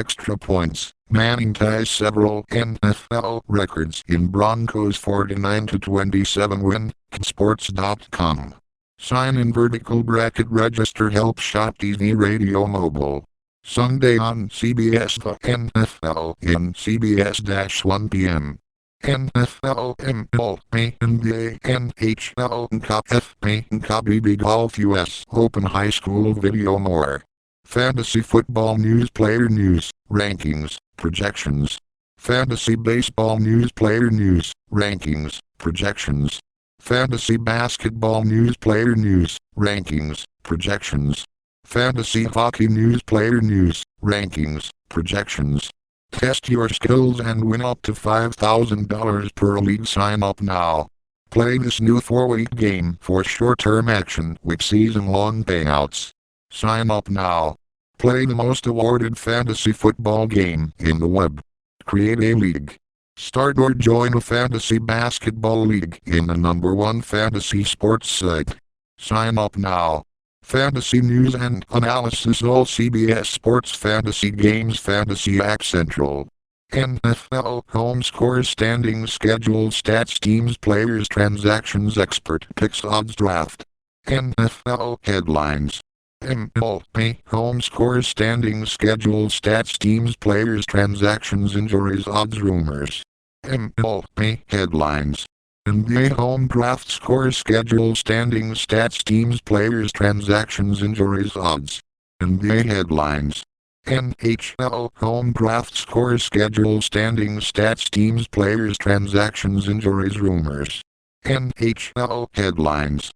Extra points. Manning ties several NFL records in Broncos 49-27 win. Sports.com. Sign in vertical bracket register help shop TV radio mobile. Sunday on CBS the NFL in CBS-1 p.m. NFL, MLB, NBA, NHL, Cup, FA, Cup, BB Golf, US Open High School Video more. Fantasy Football News Player News, Rankings, Projections. Fantasy Baseball News Player News, Rankings, Projections. Fantasy Basketball News Player News, Rankings, Projections. Fantasy Hockey News Player News, Rankings, Projections. Test your skills and win up to $5,000 per league. Sign up now. Play this new 4-week game for short-term action with season-long payouts. Sign up now. Play the most awarded fantasy football game in the web. Create a league. Start or join a fantasy basketball league in the #1 fantasy sports site. Sign up now. Fantasy news and analysis. All CBS Sports Fantasy Games. Fantasy Act Central. NFL home scores, standings, schedule, stats, teams, players, transactions, expert picks, odds, draft. NFL headlines. MLB home scores, standings, schedule, stats, teams, players, transactions, injuries, odds, rumors. MLB headlines. NBA home draft scores, schedule, standings, stats, teams, players, transactions, injuries, odds. NBA headlines. NHL home draft scores, schedule, standings, stats, teams, players, transactions, injuries, rumors. NHL headlines.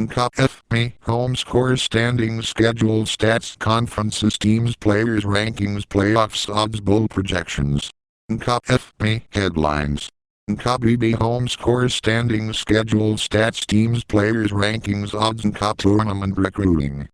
Cup, FA home scores, standings, schedule, stats, conferences, teams, players, rankings, playoffs, odds, bowl projections. Cup, FA headlines. Cup, BB home scores, standings, schedule, stats, teams, players, rankings, odds, and Cup tournament recruiting.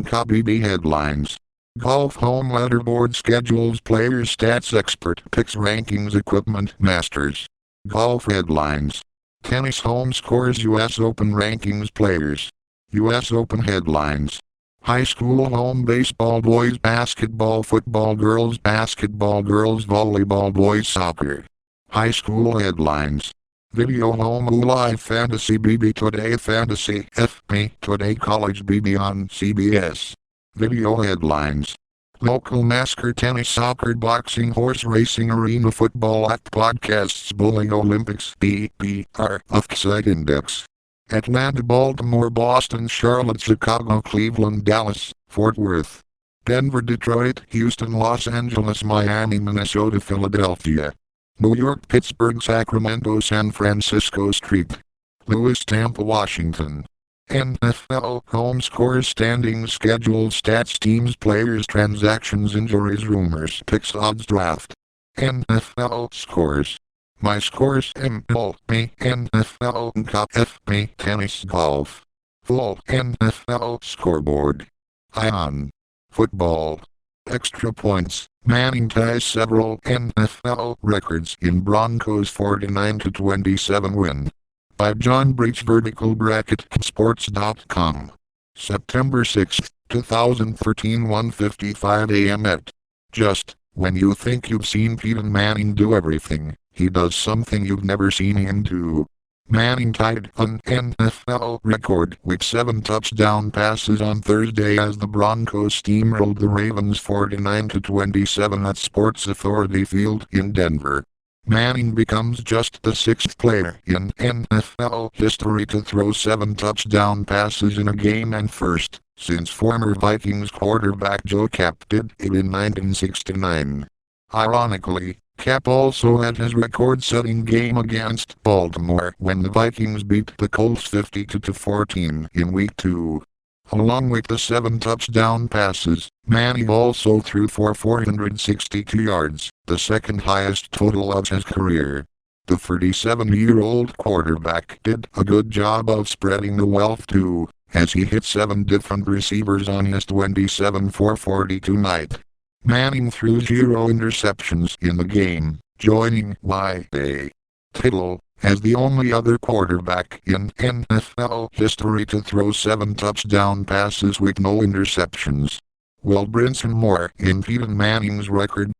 Cup, BB headlines. Golf home leaderboard, schedules, players, stats, expert picks, rankings, equipment, masters. Golf headlines. Tennis home scores, US Open rankings, players. US Open headlines. High school home baseball, boys basketball, football, girls basketball, girls volleyball, boys soccer. High school headlines. Video home live fantasy, BB Today fantasy, FP Today college, BB on CBS. Video headlines. Local NASCAR, tennis, soccer, boxing, horse racing, arena football, act, podcasts, bowling, Olympics, BBR, Offsite Index. Atlanta, Baltimore, Boston, Charlotte, Chicago, Cleveland, Dallas, Fort Worth. Denver, Detroit, Houston, Los Angeles, Miami, Minnesota, Philadelphia. New York, Pittsburgh, Sacramento, San Francisco, Street. Louis, Tampa, Washington. NFL home scores, standings, schedule, stats, teams, players, transactions, injuries, rumors, picks, odds, draft. NFL scores. My scores, MLB, NFL, Cup, FA, tennis, golf. Full NFL scoreboard. Ion. Football. Extra points. Manning ties several NFL records in Broncos 49-27 win. By John Breach, vertical bracket, sports.com. September 6, 2013, 1:55 a.m. at. Just when you think you've seen Peyton Manning do everything, he does something you've never seen him do. Manning tied an NFL record with 7 touchdown passes on Thursday as the Broncos steamrolled the Ravens 49-27 at Sports Authority Field in Denver. Manning becomes just the 6th player in NFL history to throw 7 touchdown passes in a game, and first, since former Vikings quarterback Joe Cap did it in 1969. Ironically, Cap also had his record-setting game against Baltimore when the Vikings beat the Colts 52-14 in Week 2. Along with the 7 touchdown passes, Manning also threw for 462 yards, the second highest total of his career. The 37-year-old quarterback did a good job of spreading the wealth too, as he hit 7 different receivers on his 27-for-42 night. Manning threw 0 interceptions in the game, joining Y.A. Tittle as the only other quarterback in NFL history to throw 7 touchdown passes with no interceptions. Will Brinson Moore in Peyton Manning's record